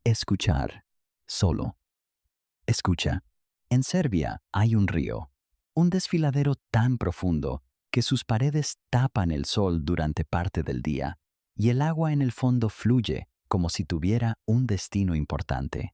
Escuchar. Solo. Escucha. En Serbia hay un río, un desfiladero tan profundo que sus paredes tapan el sol durante parte del día y el agua en el fondo fluye como si tuviera un destino importante.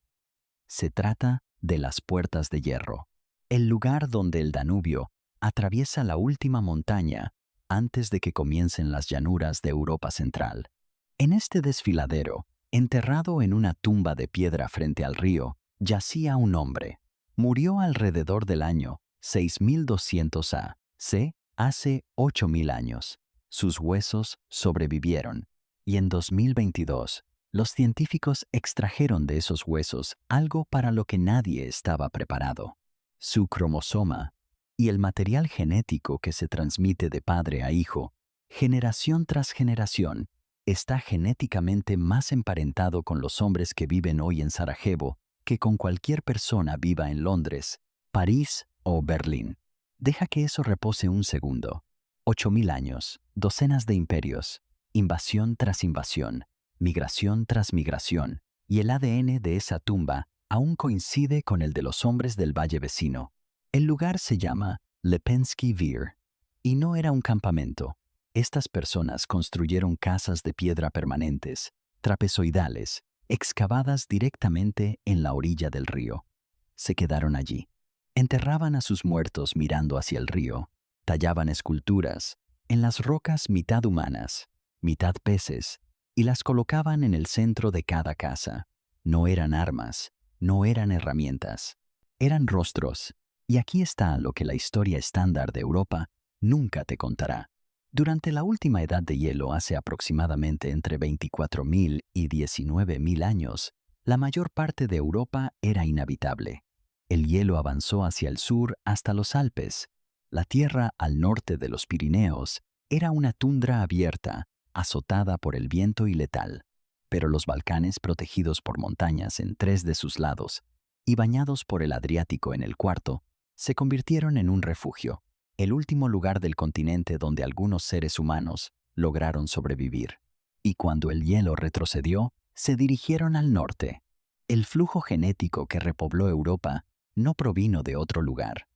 Se trata de las Puertas de Hierro, el lugar donde el Danubio atraviesa la última montaña antes de que comiencen las llanuras de Europa Central. En este desfiladero, enterrado en una tumba de piedra frente al río, yacía un hombre. Murió alrededor del año 6200 A.C., hace 8000 años. Sus huesos sobrevivieron, y en 2022, los científicos extrajeron de esos huesos algo para lo que nadie estaba preparado: su cromosoma y el material genético que se transmite de padre a hijo, generación tras generación. Está genéticamente más emparentado con los hombres que viven hoy en Sarajevo que con cualquier persona viva en Londres, París o Berlín. Deja que eso repose un segundo. 8000 años, docenas de imperios, invasión tras invasión, migración tras migración, y el ADN de esa tumba aún coincide con el de los hombres del valle vecino. El lugar se llama Lepensky Vir, y no era un campamento. Estas personas construyeron casas de piedra permanentes, trapezoidales, excavadas directamente en la orilla del río. Se quedaron allí. Enterraban a sus muertos mirando hacia el río. Tallaban esculturas en las rocas mitad humanas, mitad peces, y las colocaban en el centro de cada casa. No eran armas, no eran herramientas, eran rostros. Y aquí está lo que la historia estándar de Europa nunca te contará. Durante la última edad de hielo, hace aproximadamente entre 24.000 y 19.000 años, la mayor parte de Europa era inhabitable. El hielo avanzó hacia el sur hasta los Alpes. La tierra al norte de los Pirineos era una tundra abierta, azotada por el viento y letal. Pero los Balcanes, protegidos por montañas en 3 de sus lados y bañados por el Adriático en el cuarto, se convirtieron en un refugio, el último lugar del continente donde algunos seres humanos lograron sobrevivir. Y cuando el hielo retrocedió, se dirigieron al norte. El flujo genético que repobló Europa no provino de otro lugar.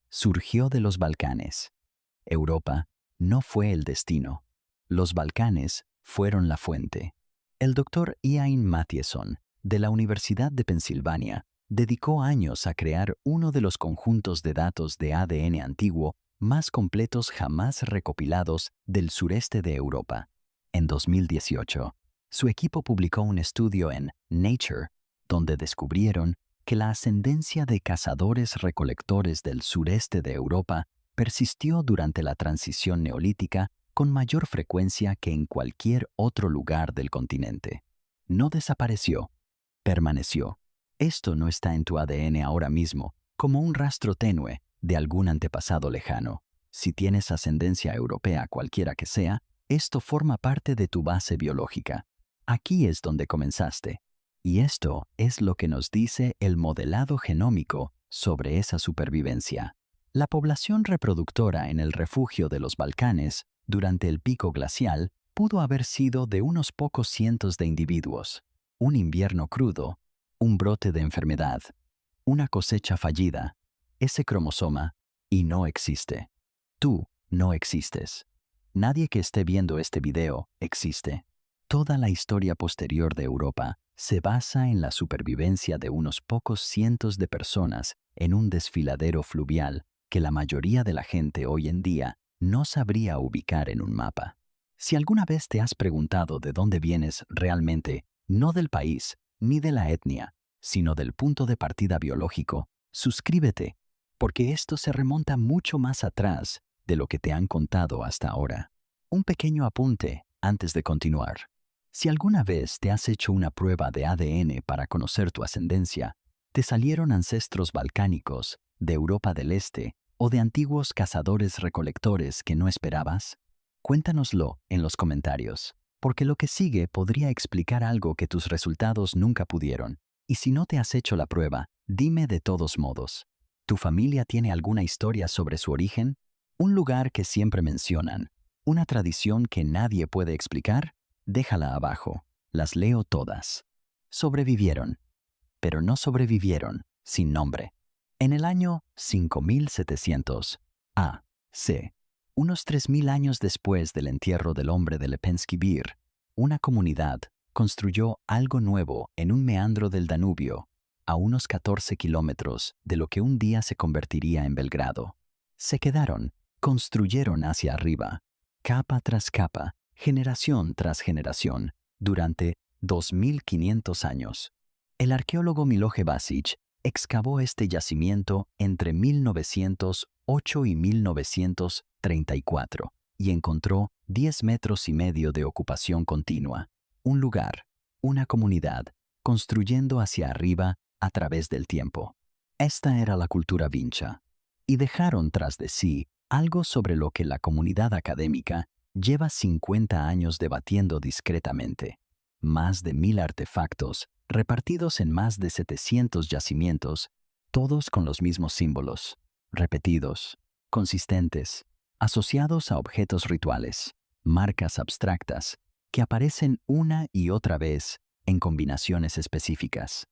Surgió de los Balcanes. Europa no fue el destino. Los Balcanes fueron la fuente. El doctor Ian Mathieson, de la Universidad de Pensilvania, dedicó años a crear uno de los conjuntos de datos de ADN antiguo más completos jamás recopilados del sureste de Europa. En 2018, su equipo publicó un estudio en Nature, donde descubrieron que la ascendencia de cazadores-recolectores del sureste de Europa persistió durante la transición neolítica con mayor frecuencia que en cualquier otro lugar del continente. No desapareció, permaneció. Esto no está en tu ADN ahora mismo, como un rastro tenue de algún antepasado lejano. Si tienes ascendencia europea cualquiera que sea, esto forma parte de tu base biológica. Aquí es donde comenzaste. Y esto es lo que nos dice el modelado genómico sobre esa supervivencia. La población reproductora en el refugio de los Balcanes, durante el pico glacial, pudo haber sido de unos pocos cientos de individuos. Un invierno crudo, un brote de enfermedad, una cosecha fallida, ese cromosoma, y no existe. Tú no existes. Nadie que esté viendo este video existe. Toda la historia posterior de Europa se basa en la supervivencia de unos pocos cientos de personas en un desfiladero fluvial que la mayoría de la gente hoy en día no sabría ubicar en un mapa. Si alguna vez te has preguntado de dónde vienes realmente, no del país ni de la etnia, sino del punto de partida biológico, suscríbete, porque esto se remonta mucho más atrás de lo que te han contado hasta ahora. Un pequeño apunte antes de continuar. Si alguna vez te has hecho una prueba de ADN para conocer tu ascendencia, te salieron ancestros balcánicos, de Europa del Este o de antiguos cazadores-recolectores que no esperabas, cuéntanoslo en los comentarios, porque lo que sigue podría explicar algo que tus resultados nunca pudieron. Y si no te has hecho la prueba, dime de todos modos. ¿Tu familia tiene alguna historia sobre su origen? ¿Un lugar que siempre mencionan? ¿Una tradición que nadie puede explicar? Déjala abajo. Las leo todas. Sobrevivieron, pero no sobrevivieron sin nombre. En el año 5700 A.C., unos 3000 años después del entierro del hombre de Lepenski Bir, una comunidad construyó algo nuevo en un meandro del Danubio, a unos 14 kilómetros de lo que un día se convertiría en Belgrado. Se quedaron, construyeron hacia arriba, capa tras capa, generación tras generación, durante 2500 años. El arqueólogo Miloje Basic excavó este yacimiento entre 1908 y 1934 y encontró 10 metros y medio de ocupación continua, un lugar, una comunidad, construyendo hacia arriba a través del tiempo. Esta era la cultura vincha, y dejaron tras de sí algo sobre lo que la comunidad académica lleva 50 años debatiendo discretamente. Más de 1000 artefactos repartidos en más de 700 yacimientos, todos con los mismos símbolos, repetidos, consistentes, asociados a objetos rituales, marcas abstractas, que aparecen una y otra vez en combinaciones específicas.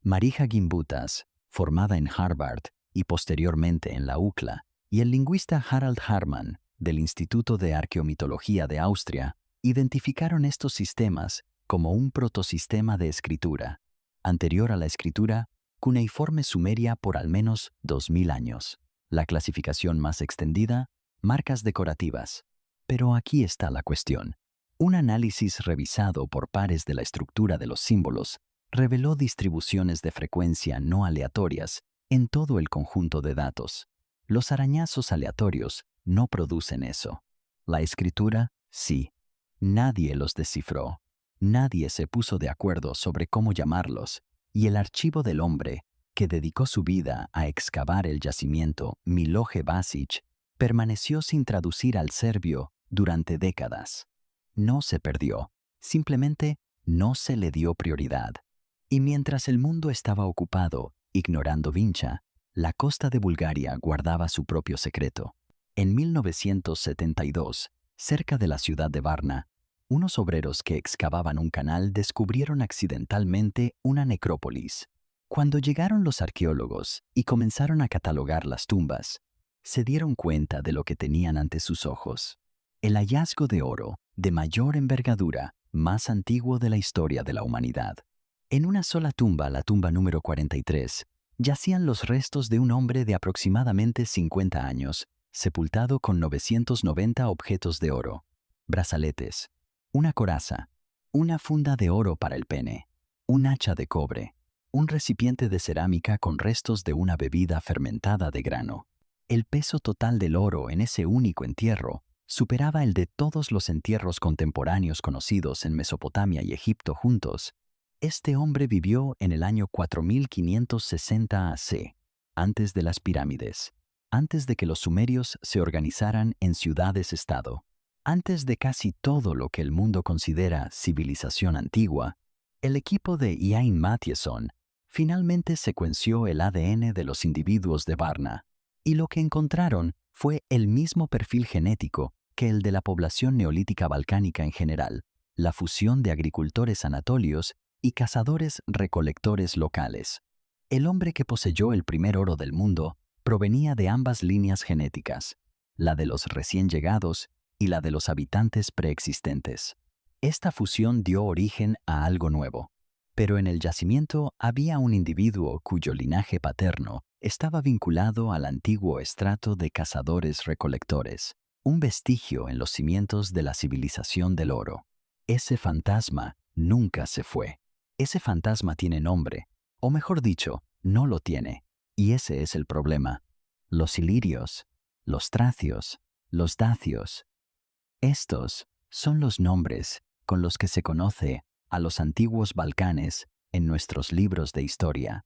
Marija Gimbutas, formada en Harvard y posteriormente en la UCLA, y el lingüista Harald Hartmann, del Instituto de Arqueomitología de Austria, identificaron estos sistemas como un protosistema de escritura, anterior a la escritura cuneiforme sumeria por al menos 2000 años. La clasificación más extendida, marcas decorativas. Pero aquí está la cuestión. Un análisis revisado por pares de la estructura de los símbolos reveló distribuciones de frecuencia no aleatorias en todo el conjunto de datos. Los arañazos aleatorios no producen eso. La escritura, sí. Nadie los descifró. Nadie se puso de acuerdo sobre cómo llamarlos, y el archivo del hombre, que dedicó su vida a excavar el yacimiento Miloje Basic, permaneció sin traducir al serbio durante décadas. No se perdió, simplemente no se le dio prioridad. Y mientras el mundo estaba ocupado, ignorando Vincha, la costa de Bulgaria guardaba su propio secreto. En 1972, cerca de la ciudad de Varna, unos obreros que excavaban un canal descubrieron accidentalmente una necrópolis. Cuando llegaron los arqueólogos y comenzaron a catalogar las tumbas, se dieron cuenta de lo que tenían ante sus ojos. El hallazgo de oro, de mayor envergadura, más antiguo de la historia de la humanidad. En una sola tumba, la tumba número 43, yacían los restos de un hombre de aproximadamente 50 años, sepultado con 990 objetos de oro, brazaletes, una coraza, una funda de oro para el pene, un hacha de cobre, un recipiente de cerámica con restos de una bebida fermentada de grano. El peso total del oro en ese único entierro superaba el de todos los entierros contemporáneos conocidos en Mesopotamia y Egipto juntos. Este hombre vivió en el año 4560 AC, antes de las pirámides, antes de que los sumerios se organizaran en ciudades-estado. Antes de casi todo lo que el mundo considera civilización antigua, el equipo de Ian Mathieson finalmente secuenció el ADN de los individuos de Varna, y lo que encontraron fue el mismo perfil genético que el de la población neolítica balcánica en general, la fusión de agricultores anatolios y cazadores-recolectores locales. El hombre que poseyó el primer oro del mundo provenía de ambas líneas genéticas, la de los recién llegados y la de los habitantes preexistentes. Esta fusión dio origen a algo nuevo, pero en el yacimiento había un individuo cuyo linaje paterno estaba vinculado al antiguo estrato de cazadores-recolectores, un vestigio en los cimientos de la civilización del oro. Ese fantasma nunca se fue. Ese fantasma tiene nombre, o mejor dicho, no lo tiene, y ese es el problema. Los ilirios, los tracios, los dacios. Estos son los nombres con los que se conoce a los antiguos Balcanes en nuestros libros de historia.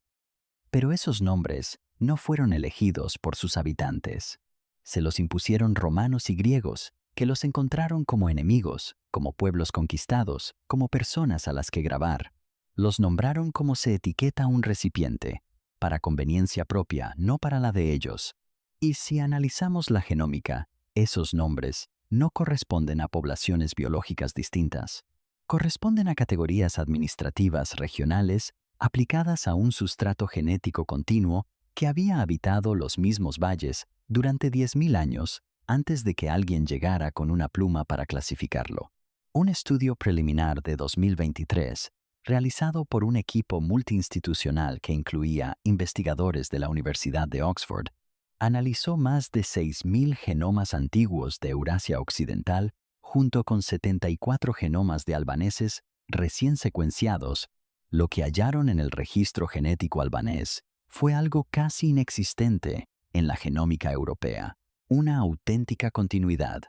Pero esos nombres no fueron elegidos por sus habitantes. Se los impusieron romanos y griegos, que los encontraron como enemigos, como pueblos conquistados, como personas a las que grabar. Los nombraron como se etiqueta un recipiente, para conveniencia propia, no para la de ellos. Y si analizamos la genómica, esos nombres no corresponden a poblaciones biológicas distintas. Corresponden a categorías administrativas regionales aplicadas a un sustrato genético continuo que había habitado los mismos valles durante 10.000 años antes de que alguien llegara con una pluma para clasificarlo. Un estudio preliminar de 2023, realizado por un equipo multiinstitucional que incluía investigadores de la Universidad de Oxford, analizó más de 6.000 genomas antiguos de Eurasia Occidental junto con 74 genomas de albaneses recién secuenciados. Lo que hallaron en el registro genético albanés fue algo casi inexistente en la genómica europea, una auténtica continuidad,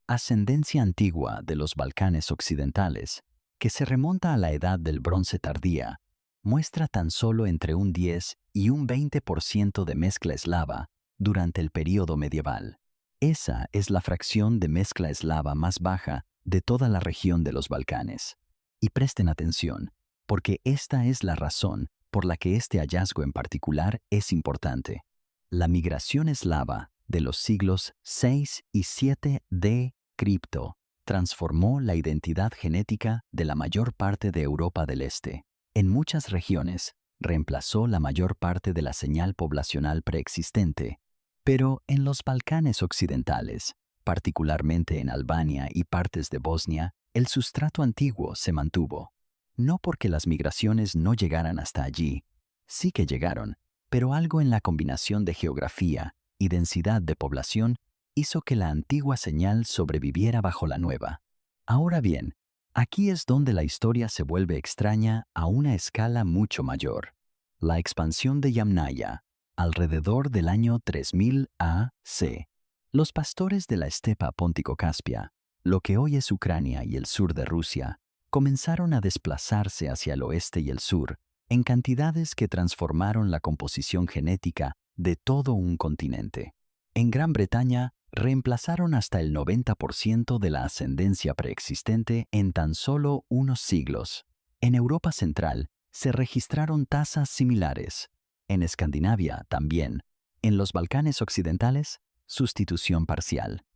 ascendencia antigua de los Balcanes occidentales, que se remonta a la edad del Bronce tardía, muestra tan solo entre un 10 y un 20% de mezcla eslava durante el período medieval. Esa es la fracción de mezcla eslava más baja de toda la región de los Balcanes. Y presten atención, porque esta es la razón por la que este hallazgo en particular es importante. La migración eslava de los siglos 6 y 7 de Cripto transformó la identidad genética de la mayor parte de Europa del Este. En muchas regiones, reemplazó la mayor parte de la señal poblacional preexistente, pero en los Balcanes occidentales, particularmente en Albania y partes de Bosnia, el sustrato antiguo se mantuvo. No porque las migraciones no llegaran hasta allí, sí que llegaron, pero algo en la combinación de geografía y densidad de población hizo que la antigua señal sobreviviera bajo la nueva. Ahora bien, aquí es donde la historia se vuelve extraña a una escala mucho mayor. La expansión de Yamnaya, alrededor del año 3000 A.C., los pastores de la estepa póntico-caspia, lo que hoy es Ucrania y el sur de Rusia, comenzaron a desplazarse hacia el oeste y el sur en cantidades que transformaron la composición genética de todo un continente. En Gran Bretaña, reemplazaron hasta el 90% de la ascendencia preexistente en tan solo unos siglos. En Europa Central, se registraron tasas similares. En Escandinavia también. En los Balcanes occidentales, sustitución parcial.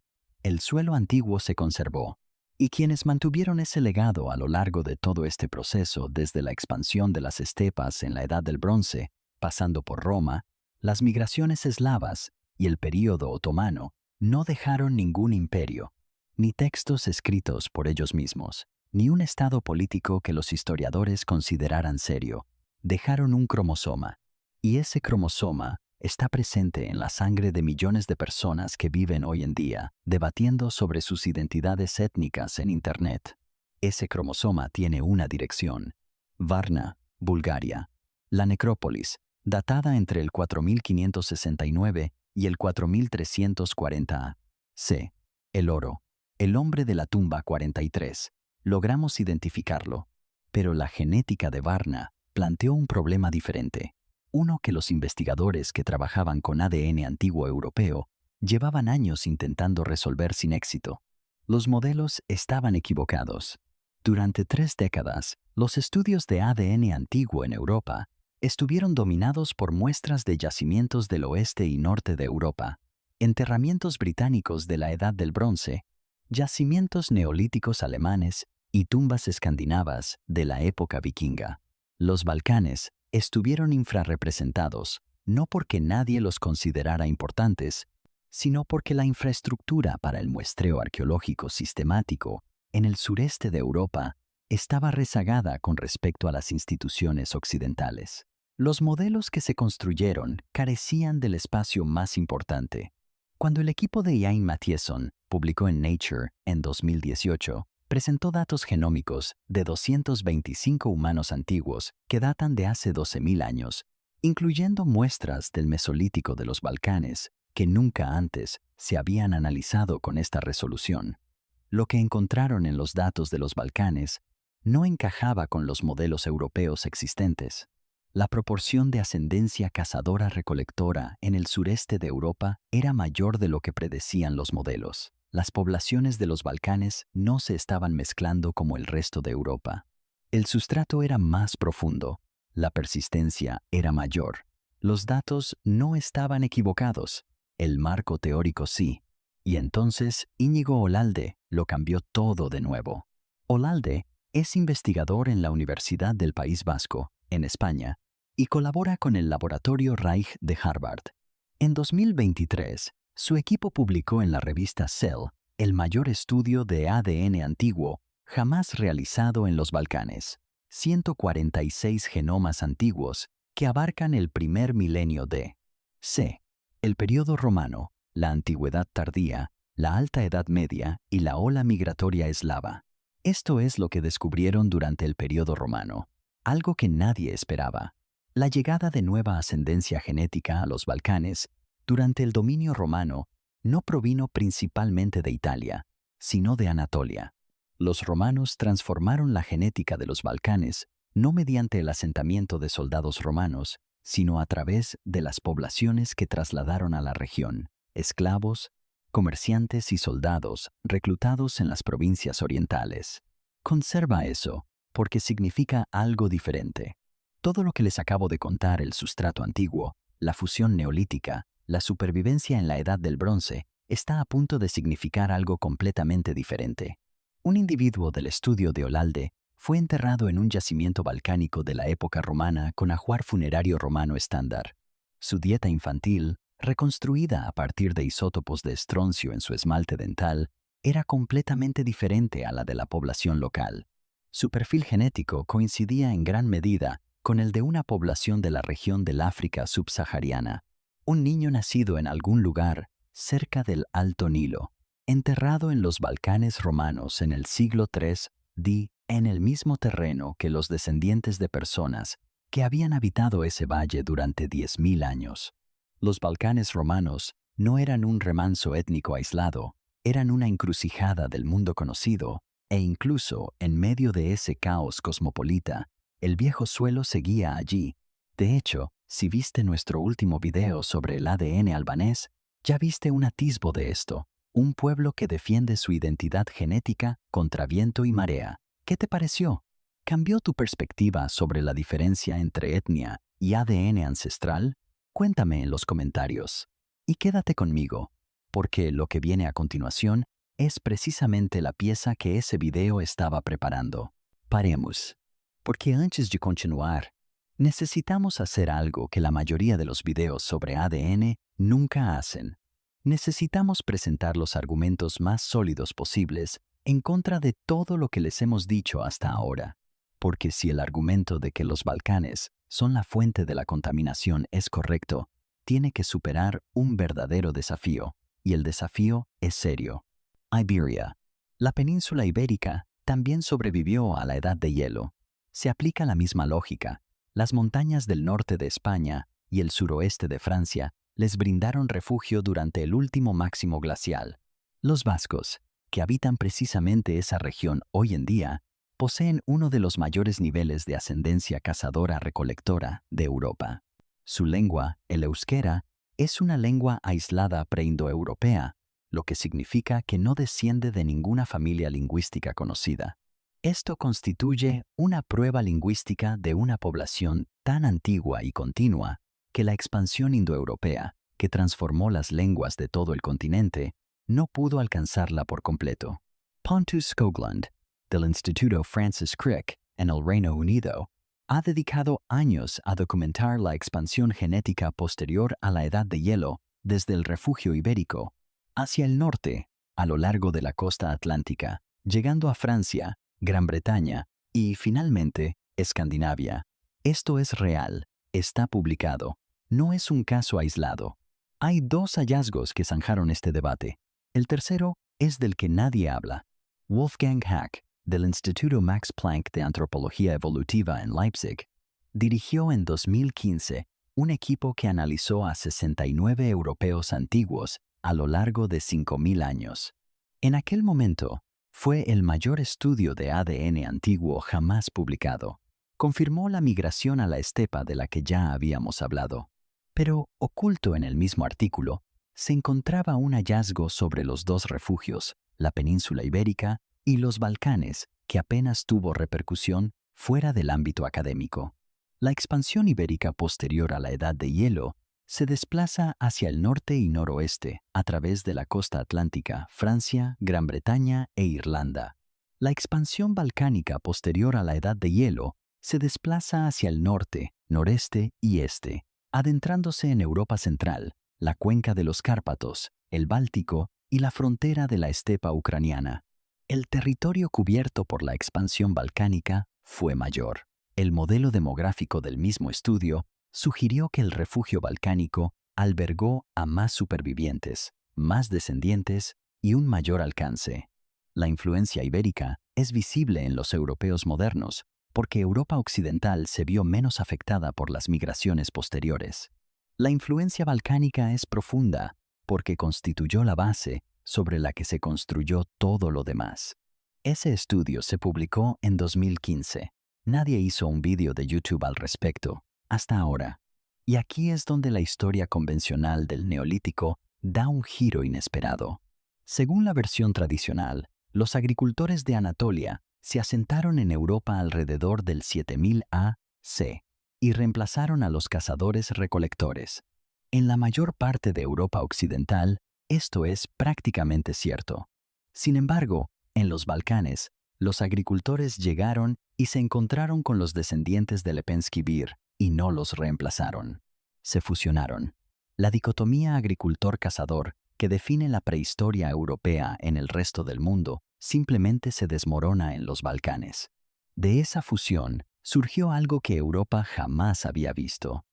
El suelo antiguo se conservó, y quienes mantuvieron ese legado a lo largo de todo este proceso, desde la expansión de las estepas en la Edad del Bronce, pasando por Roma, las migraciones eslavas y el período otomano, no dejaron ningún imperio, ni textos escritos por ellos mismos, ni un estado político que los historiadores consideraran serio. Dejaron un cromosoma, y ese cromosoma está presente en la sangre de millones de personas que viven hoy en día, debatiendo sobre sus identidades étnicas en Internet. Ese cromosoma tiene una dirección: Varna, Bulgaria. La necrópolis, datada entre el 4569 y el 4340 A.C. El oro, el hombre de la tumba 43. Logramos identificarlo, pero la genética de Varna planteó un problema diferente. Uno que los investigadores que trabajaban con ADN antiguo europeo llevaban años intentando resolver sin éxito. Los modelos estaban equivocados. Durante 3 décadas, los estudios de ADN antiguo en Europa estuvieron dominados por muestras de yacimientos del oeste y norte de Europa, enterramientos británicos de la Edad del Bronce, yacimientos neolíticos alemanes y tumbas escandinavas de la época vikinga. Los Balcanes estuvieron infrarrepresentados, no porque nadie los considerara importantes, sino porque la infraestructura para el muestreo arqueológico sistemático en el sureste de Europa estaba rezagada con respecto a las instituciones occidentales. Los modelos que se construyeron carecían del espacio más importante. Cuando el equipo de Ian Mathieson publicó en Nature en 2018, presentó datos genómicos de 225 humanos antiguos que datan de hace 12.000 años, incluyendo muestras del Mesolítico de los Balcanes que nunca antes se habían analizado con esta resolución. Lo que encontraron en los datos de los Balcanes no encajaba con los modelos europeos existentes. La proporción de ascendencia cazadora-recolectora en el sureste de Europa era mayor de lo que predecían los modelos. Las poblaciones de los Balcanes no se estaban mezclando como el resto de Europa. El sustrato era más profundo, la persistencia era mayor. Los datos no estaban equivocados, el marco teórico sí. Y entonces Íñigo Olalde lo cambió todo de nuevo. Olalde Es investigador en la Universidad del País Vasco, en España, y colabora con el Laboratorio Reich de Harvard. En 2023, su equipo publicó en la revista Cell el mayor estudio de ADN antiguo jamás realizado en los Balcanes, 146 genomas antiguos que abarcan el primer milenio de c. el periodo romano, la antigüedad tardía, la alta edad media y la ola migratoria eslava. Esto es lo que descubrieron durante el periodo romano, algo que nadie esperaba. La llegada de nueva ascendencia genética a los Balcanes durante el dominio romano no provino principalmente de Italia, sino de Anatolia. Los romanos transformaron la genética de los Balcanes no mediante el asentamiento de soldados romanos, sino a través de las poblaciones que trasladaron a la región, esclavos, comerciantes y soldados reclutados en las provincias orientales. Conserva eso, porque significa algo diferente. Todo lo que les acabo de contar, el sustrato antiguo, la fusión neolítica, la supervivencia en la Edad del Bronce, está a punto de significar algo completamente diferente. Un individuo del estudio de Olalde fue enterrado en un yacimiento balcánico de la época romana con ajuar funerario romano estándar. Su dieta infantil, reconstruida a partir de isótopos de estroncio en su esmalte dental, era completamente diferente a la de la población local. Su perfil genético coincidía en gran medida con el de una población de la región del África subsahariana, un niño nacido en algún lugar cerca del Alto Nilo, enterrado en los Balcanes romanos en el siglo III d. en el mismo terreno que los descendientes de personas que habían habitado ese valle durante 10.000 años. Los Balcanes romanos no eran un remanso étnico aislado, eran una encrucijada del mundo conocido, e incluso en medio de ese caos cosmopolita, el viejo suelo seguía allí. De hecho, si viste nuestro último video sobre el ADN albanés, ya viste un atisbo de esto, un pueblo que defiende su identidad genética contra viento y marea. ¿Qué te pareció? ¿Cambió tu perspectiva sobre la diferencia entre etnia y ADN ancestral? Cuéntame en los comentarios. Y quédate conmigo, porque lo que viene a continuación es precisamente la pieza que ese video estaba preparando. Paremos, porque antes de continuar, necesitamos hacer algo que la mayoría de los videos sobre ADN nunca hacen. Necesitamos presentar los argumentos más sólidos posibles en contra de todo lo que les hemos dicho hasta ahora. Porque si el argumento de que los Balcanes son la fuente de la contaminación es correcto, tiene que superar un verdadero desafío, y el desafío es serio. Iberia. La península ibérica también sobrevivió a la edad de hielo. Se aplica la misma lógica. Las montañas del norte de España y el suroeste de Francia les brindaron refugio durante el último máximo glacial. Los vascos, que habitan precisamente esa región hoy en día, poseen uno de los mayores niveles de ascendencia cazadora-recolectora de Europa. Su lengua, el euskera, es una lengua aislada preindoeuropea, lo que significa que no desciende de ninguna familia lingüística conocida. Esto constituye una prueba lingüística de una población tan antigua y continua que la expansión indoeuropea, que transformó las lenguas de todo el continente, no pudo alcanzarla por completo. Pontus Skoglund, del Instituto Francis Crick, en el Reino Unido, ha dedicado años a documentar la expansión genética posterior a la edad de hielo desde el refugio ibérico hacia el norte, a lo largo de la costa atlántica, llegando a Francia, Gran Bretaña y, finalmente, Escandinavia. Esto es real, está publicado, no es un caso aislado. Hay dos hallazgos que zanjaron este debate. El tercero es del que nadie habla. Wolfgang Hack, del Instituto Max Planck de Antropología Evolutiva en Leipzig, dirigió en 2015 un equipo que analizó a 69 europeos antiguos a lo largo de 5.000 años. En aquel momento, fue el mayor estudio de ADN antiguo jamás publicado. Confirmó la migración a la estepa de la que ya habíamos hablado. Pero, oculto en el mismo artículo, se encontraba un hallazgo sobre los dos refugios, la península ibérica y los Balcanes, que apenas tuvo repercusión fuera del ámbito académico. La expansión ibérica posterior a la edad de hielo se desplaza hacia el norte y noroeste a través de la costa atlántica, Francia, Gran Bretaña e Irlanda. La expansión balcánica posterior a la edad de hielo se desplaza hacia el norte, noreste y este, adentrándose en Europa central, la cuenca de los Cárpatos, el Báltico y la frontera de la estepa ucraniana. El territorio cubierto por la expansión balcánica fue mayor. El modelo demográfico del mismo estudio sugirió que el refugio balcánico albergó a más supervivientes, más descendientes y un mayor alcance. La influencia ibérica es visible en los europeos modernos, porque Europa occidental se vio menos afectada por las migraciones posteriores. La influencia balcánica es profunda, porque constituyó la base sobre la que se construyó todo lo demás. Ese estudio se publicó en 2015. Nadie hizo un vídeo de YouTube al respecto, hasta ahora. Y aquí es donde la historia convencional del Neolítico da un giro inesperado. Según la versión tradicional, los agricultores de Anatolia se asentaron en Europa alrededor del 7000 A.C. y reemplazaron a los cazadores-recolectores. En la mayor parte de Europa occidental, esto es prácticamente cierto. Sin embargo, en los Balcanes, los agricultores llegaron y se encontraron con los descendientes de Lepenski Bir y no los reemplazaron. Se fusionaron. La dicotomía agricultor-cazador que define la prehistoria europea en el resto del mundo simplemente se desmorona en los Balcanes. De esa fusión surgió algo que Europa jamás había visto.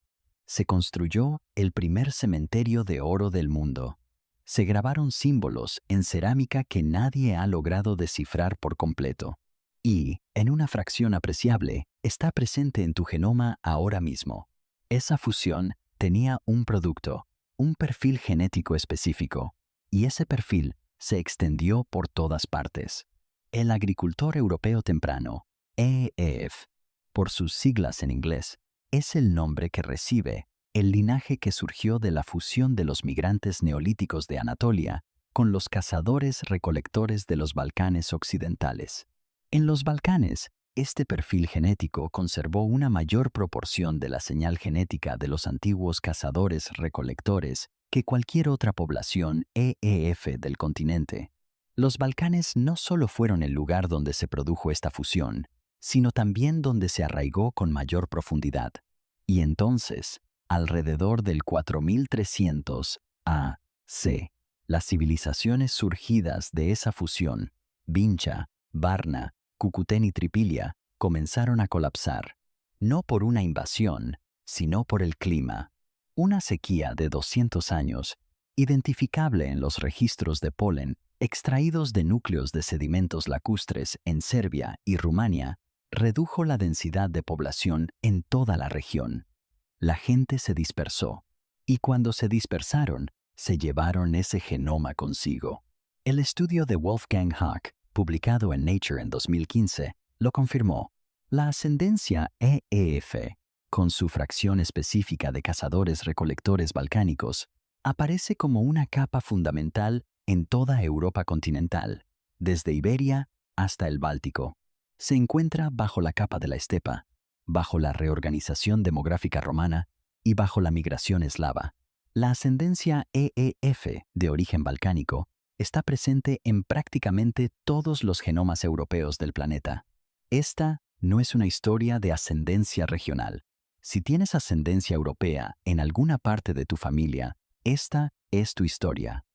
Se construyó el primer cementerio de oro del mundo. Se grabaron símbolos en cerámica que nadie ha logrado descifrar por completo. Y, en una fracción apreciable, está presente en tu genoma ahora mismo. Esa fusión tenía un producto, un perfil genético específico, y ese perfil se extendió por todas partes. El agricultor europeo temprano, EEF, por sus siglas en inglés, es el nombre que recibe el linaje que surgió de la fusión de los migrantes neolíticos de Anatolia con los cazadores-recolectores de los Balcanes occidentales. En los Balcanes, este perfil genético conservó una mayor proporción de la señal genética de los antiguos cazadores-recolectores que cualquier otra población EEF del continente. Los Balcanes no solo fueron el lugar donde se produjo esta fusión, sino también donde se arraigó con mayor profundidad. Y entonces, alrededor del 4300 A.C., las civilizaciones surgidas de esa fusión, Vincha, Varna, Cucutén y Tripilia, comenzaron a colapsar, no por una invasión, sino por el clima. Una sequía de 200 años, identificable en los registros de polen extraídos de núcleos de sedimentos lacustres en Serbia y Rumania, redujo la densidad de población en toda la región. La gente se dispersó, y cuando se dispersaron, se llevaron ese genoma consigo. El estudio de Wolfgang Hack, publicado en Nature en 2015, lo confirmó. La ascendencia EEF, con su fracción específica de cazadores-recolectores balcánicos, aparece como una capa fundamental en toda Europa continental, desde Iberia hasta el Báltico. Se encuentra bajo la capa de la estepa, bajo la reorganización demográfica romana y bajo la migración eslava. La ascendencia EEF de origen balcánico está presente en prácticamente todos los genomas europeos del planeta. Esta no es una historia de ascendencia regional. Si tienes ascendencia europea en alguna parte de tu familia, esta es tu historia.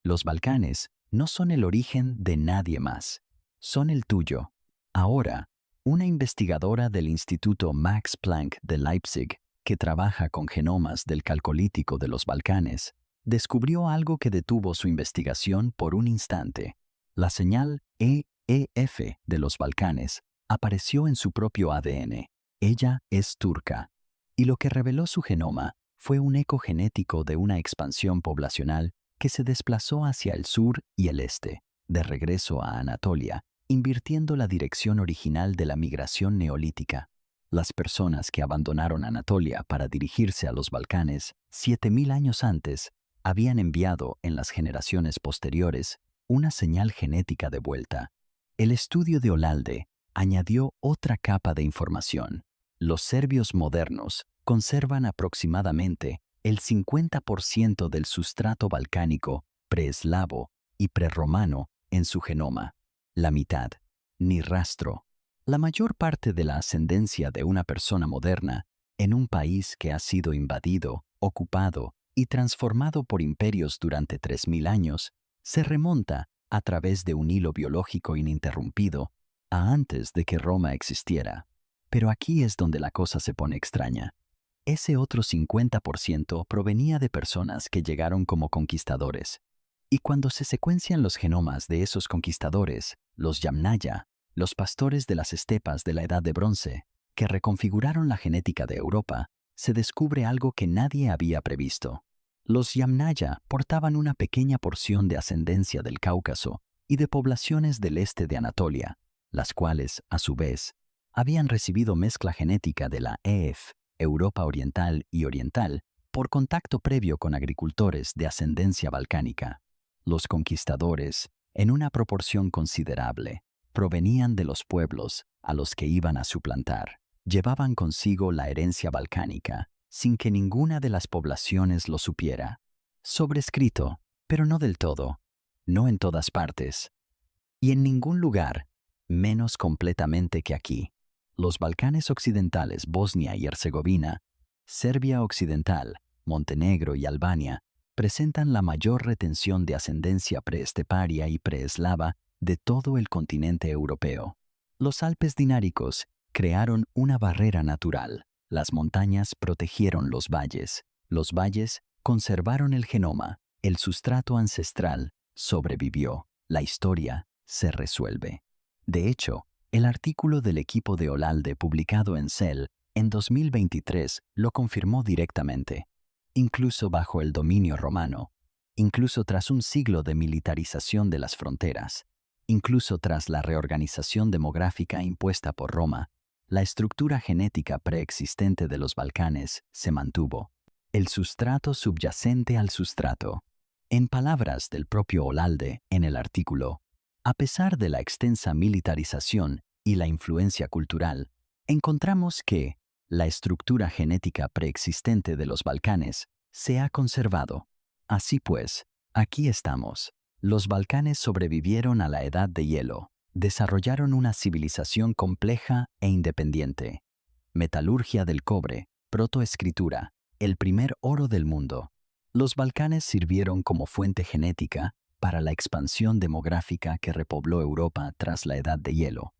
Los Balcanes no son el origen de nadie más, son el tuyo. Ahora, una investigadora del Instituto Max Planck de Leipzig, que trabaja con genomas del Calcolítico de los Balcanes, descubrió algo que detuvo su investigación por un instante. La señal EEF de los Balcanes apareció en su propio ADN. Ella es turca. Y lo que reveló su genoma fue un eco genético de una expansión poblacional que se desplazó hacia el sur y el este, de regreso a Anatolia, invirtiendo la dirección original de la migración neolítica. Las personas que abandonaron Anatolia para dirigirse a los Balcanes 7000 años antes habían enviado en las generaciones posteriores una señal genética de vuelta. El estudio de Olalde añadió otra capa de información. Los serbios modernos conservan aproximadamente el 50% del sustrato balcánico preeslavo y prerromano en su genoma. La mitad, ni rastro. La mayor parte de la ascendencia de una persona moderna en un país que ha sido invadido, ocupado y transformado por imperios durante 3000 años se remonta, a través de un hilo biológico ininterrumpido, a antes de que Roma existiera. Pero aquí es donde la cosa se pone extraña. Ese otro 50% provenía de personas que llegaron como conquistadores. Y cuando se secuencian los genomas de esos conquistadores, los Yamnaya, los pastores de las estepas de la Edad de Bronce, que reconfiguraron la genética de Europa, se descubre algo que nadie había previsto. Los Yamnaya portaban una pequeña porción de ascendencia del Cáucaso y de poblaciones del este de Anatolia, las cuales, a su vez, habían recibido mezcla genética de la EF, Europa Oriental y Oriental, por contacto previo con agricultores de ascendencia balcánica. Los conquistadores, en una proporción considerable, provenían de los pueblos a los que iban a suplantar. Llevaban consigo la herencia balcánica, sin que ninguna de las poblaciones lo supiera. Sobrescrito, pero no del todo, no en todas partes, y en ningún lugar, menos completamente que aquí. Los Balcanes occidentales, Bosnia y Herzegovina, Serbia occidental, Montenegro y Albania, presentan la mayor retención de ascendencia preesteparia y preeslava de todo el continente europeo. Los Alpes dináricos crearon una barrera natural. Las montañas protegieron los valles conservaron el genoma, el sustrato ancestral sobrevivió, la historia se resuelve. De hecho, el artículo del equipo de Olalde publicado en Cell en 2023 lo confirmó directamente. Incluso bajo el dominio romano, incluso tras un siglo de militarización de las fronteras, incluso tras la reorganización demográfica impuesta por Roma, la estructura genética preexistente de los Balcanes se mantuvo. El sustrato subyacente al sustrato. En palabras del propio Olalde en el artículo, a pesar de la extensa militarización y la influencia cultural, encontramos que la estructura genética preexistente de los Balcanes se ha conservado. Así pues, aquí estamos. Los Balcanes sobrevivieron a la Edad de Hielo, desarrollaron una civilización compleja e independiente. Metalurgia del cobre, protoescritura, el primer oro del mundo. Los Balcanes sirvieron como fuente genética para la expansión demográfica que repobló Europa tras la Edad de Hielo.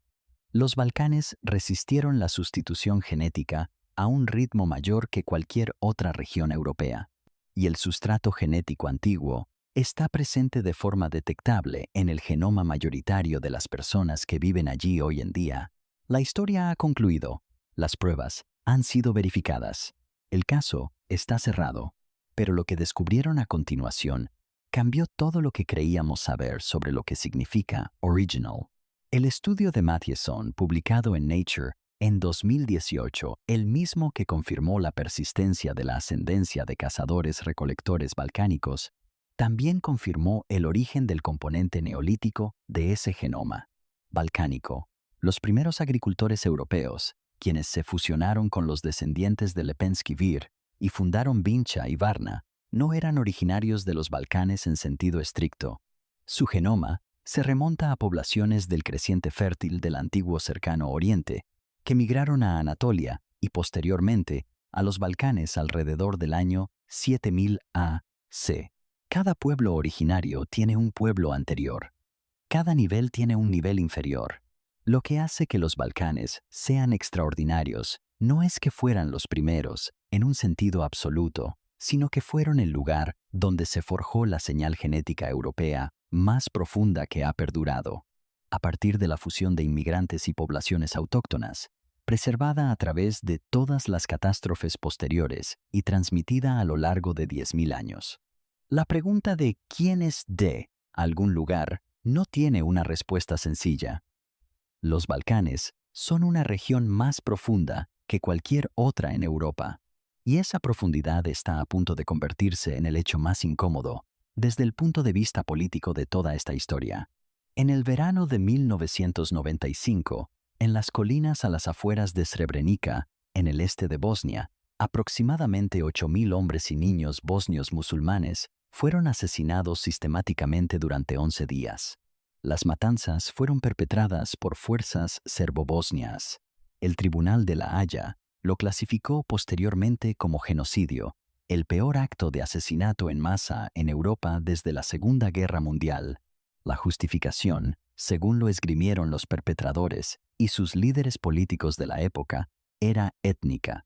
Los Balcanes resistieron la sustitución genética a un ritmo mayor que cualquier otra región europea, y el sustrato genético antiguo está presente de forma detectable en el genoma mayoritario de las personas que viven allí hoy en día. La historia ha concluido, las pruebas han sido verificadas, el caso está cerrado, pero lo que descubrieron a continuación cambió todo lo que creíamos saber sobre lo que significa original. El estudio de Mathieson, publicado en Nature en 2018, el mismo que confirmó la persistencia de la ascendencia de cazadores-recolectores balcánicos, también confirmó el origen del componente neolítico de ese genoma balcánico. Los primeros agricultores europeos, quienes se fusionaron con los descendientes de Lepenski Vir y fundaron Vincha y Varna, no eran originarios de los Balcanes en sentido estricto. Su genoma se remonta a poblaciones del creciente fértil del antiguo cercano Oriente, que migraron a Anatolia y posteriormente a los Balcanes alrededor del año 7000 A.C. Cada pueblo originario tiene un pueblo anterior. Cada nivel tiene un nivel inferior. Lo que hace que los Balcanes sean extraordinarios no es que fueran los primeros, en un sentido absoluto, sino que fueron el lugar donde se forjó la señal genética europea más profunda que ha perdurado, a partir de la fusión de inmigrantes y poblaciones autóctonas, preservada a través de todas las catástrofes posteriores y transmitida a lo largo de 10.000 años. La pregunta de quién es de algún lugar no tiene una respuesta sencilla. Los Balcanes son una región más profunda que cualquier otra en Europa, y esa profundidad está a punto de convertirse en el hecho más incómodo desde el punto de vista político de toda esta historia. En el verano de 1995, en las colinas a las afueras de Srebrenica, en el este de Bosnia, aproximadamente 8.000 hombres y niños bosnios musulmanes fueron asesinados sistemáticamente durante 11 días. Las matanzas fueron perpetradas por fuerzas serbobosnias. El Tribunal de La Haya lo clasificó posteriormente como genocidio, el peor acto de asesinato en masa en Europa desde la Segunda Guerra Mundial. La justificación, según lo esgrimieron los perpetradores y sus líderes políticos de la época, era étnica.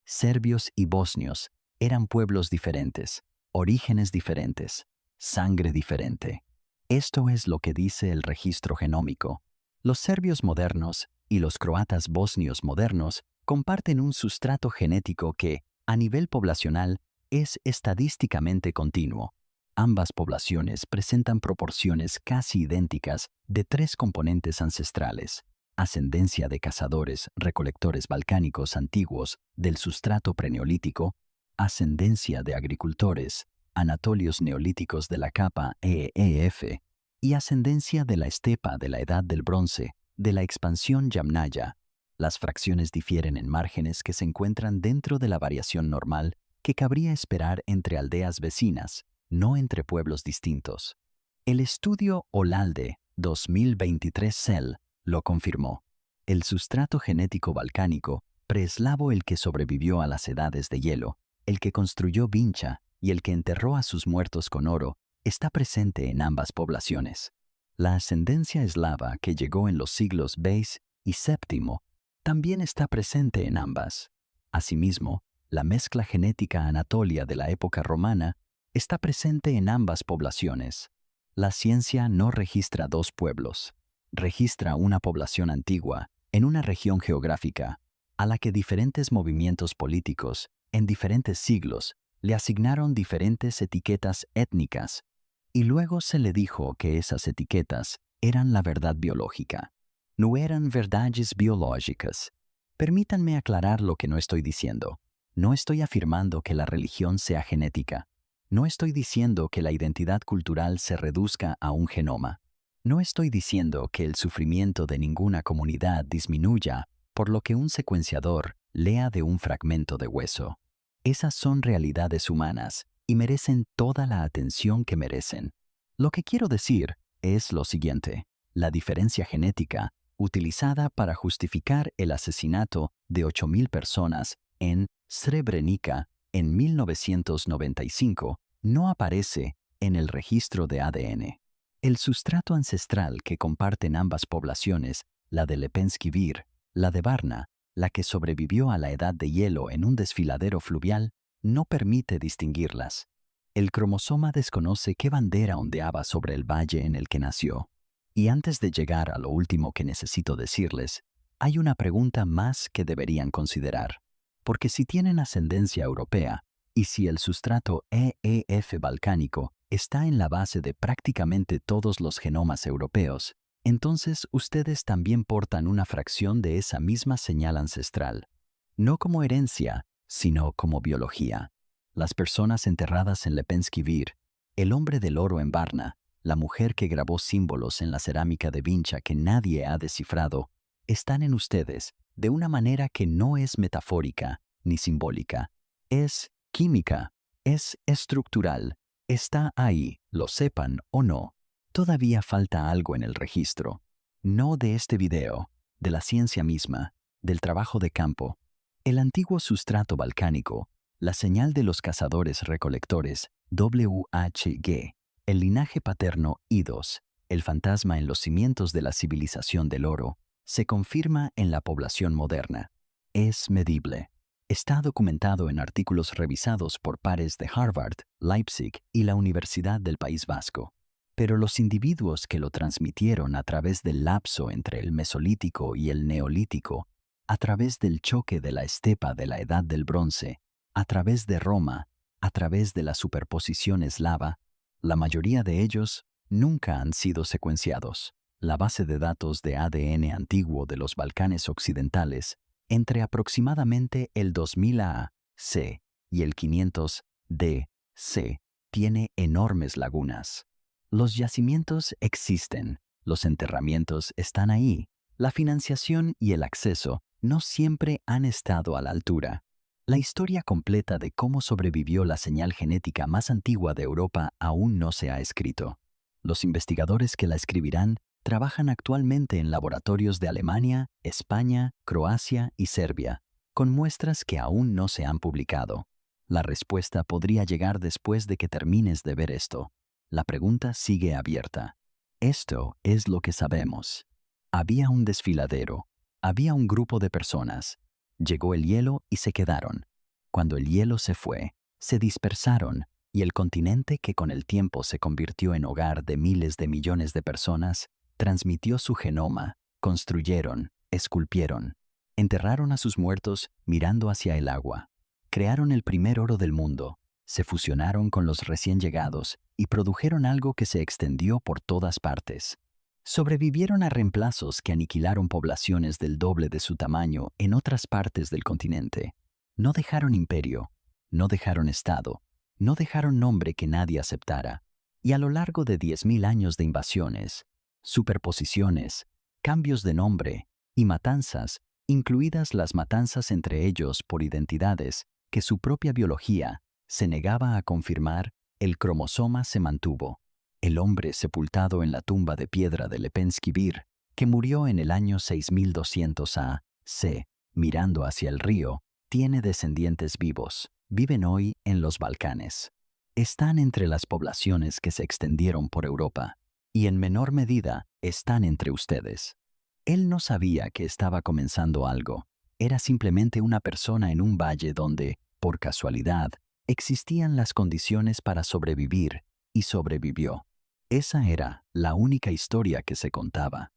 Serbios y bosnios eran pueblos diferentes, orígenes diferentes, sangre diferente. Esto es lo que dice el registro genómico. Los serbios modernos y los croatas bosnios modernos comparten un sustrato genético que, a nivel poblacional, es estadísticamente continuo. Ambas poblaciones presentan proporciones casi idénticas de 3 componentes ancestrales: ascendencia de cazadores-recolectores balcánicos antiguos del sustrato preneolítico, ascendencia de agricultores, anatolios neolíticos de la capa EEF, y ascendencia de la estepa de la Edad del Bronce, de la expansión Yamnaya. Las fracciones difieren en márgenes que se encuentran dentro de la variación normal que cabría esperar entre aldeas vecinas, no entre pueblos distintos. El estudio Olalde 2023 CEL lo confirmó. El sustrato genético balcánico, preeslavo, el que sobrevivió a las edades de hielo, el que construyó Vincha y el que enterró a sus muertos con oro, está presente en ambas poblaciones. La ascendencia eslava que llegó en los siglos VI y VII también está presente en ambas. Asimismo, la mezcla genética anatolia de la época romana está presente en ambas poblaciones. La ciencia no registra 2 pueblos, registra una población antigua en una región geográfica a la que diferentes movimientos políticos en diferentes siglos le asignaron diferentes etiquetas étnicas y luego se le dijo que esas etiquetas eran la verdad biológica. No eran verdades biológicas. Permítanme aclarar lo que no estoy diciendo. No estoy afirmando que la religión sea genética. No estoy diciendo que la identidad cultural se reduzca a un genoma. No estoy diciendo que el sufrimiento de ninguna comunidad disminuya por lo que un secuenciador lea de un fragmento de hueso. Esas son realidades humanas y merecen toda la atención que merecen. Lo que quiero decir es lo siguiente: la diferencia genética utilizada para justificar el asesinato de 8.000 personas en Srebrenica en 1995 no aparece en el registro de ADN. El sustrato ancestral que comparten ambas poblaciones, la de Lepenski Vir, la de Varna, la que sobrevivió a la edad de hielo en un desfiladero fluvial, no permite distinguirlas. El cromosoma desconoce qué bandera ondeaba sobre el valle en el que nació. Y antes de llegar a lo último que necesito decirles, hay una pregunta más que deberían considerar. Porque si tienen ascendencia europea, y si el sustrato EEF balcánico está en la base de prácticamente todos los genomas europeos, entonces ustedes también portan una fracción de esa misma señal ancestral, no como herencia, sino como biología. Las personas enterradas en Lepenski Vir, el hombre del oro en Varna, la mujer que grabó símbolos en la cerámica de Vincha que nadie ha descifrado, están en ustedes de una manera que no es metafórica ni simbólica. Es química, es estructural, está ahí, lo sepan o no. Todavía falta algo en el registro. No de este video, de la ciencia misma, del trabajo de campo. El antiguo sustrato balcánico, la señal de los cazadores-recolectores, WHG, el linaje paterno Idos, el fantasma en los cimientos de la civilización del oro, se confirma en la población moderna. Es medible. Está documentado en artículos revisados por pares de Harvard, Leipzig y la Universidad del País Vasco. Pero los individuos que lo transmitieron a través del lapso entre el Mesolítico y el Neolítico, a través del choque de la estepa de la Edad del Bronce, a través de Roma, a través de la superposición eslava, la mayoría de ellos nunca han sido secuenciados. La base de datos de ADN antiguo de los Balcanes occidentales, entre aproximadamente el 2000 A.C. y el 500 D.C., tiene enormes lagunas. Los yacimientos existen, los enterramientos están ahí, la financiación y el acceso no siempre han estado a la altura. La historia completa de cómo sobrevivió la señal genética más antigua de Europa aún no se ha escrito. Los investigadores que la escribirán trabajan actualmente en laboratorios de Alemania, España, Croacia y Serbia, con muestras que aún no se han publicado. La respuesta podría llegar después de que termines de ver esto. La pregunta sigue abierta. Esto es lo que sabemos. Había un desfiladero. Había un grupo de personas. Llegó el hielo y se quedaron. Cuando el hielo se fue, se dispersaron y el continente que con el tiempo se convirtió en hogar de miles de millones de personas, transmitió su genoma, construyeron, esculpieron, enterraron a sus muertos mirando hacia el agua, crearon el primer oro del mundo, se fusionaron con los recién llegados y produjeron algo que se extendió por todas partes. Sobrevivieron a reemplazos que aniquilaron poblaciones del doble de su tamaño en otras partes del continente. No dejaron imperio, no dejaron estado, no dejaron nombre que nadie aceptara, y a lo largo de 10.000 años de invasiones, superposiciones, cambios de nombre y matanzas, incluidas las matanzas entre ellos por identidades que su propia biología se negaba a confirmar, el cromosoma se mantuvo. El hombre sepultado en la tumba de piedra de Lepenski Bir, que murió en el año 6200 A.C., mirando hacia el río, tiene descendientes vivos. Viven hoy en los Balcanes. Están entre las poblaciones que se extendieron por Europa y en menor medida están entre ustedes. Él no sabía que estaba comenzando algo. Era simplemente una persona en un valle donde, por casualidad, existían las condiciones para sobrevivir y sobrevivió. Esa era la única historia que se contaba.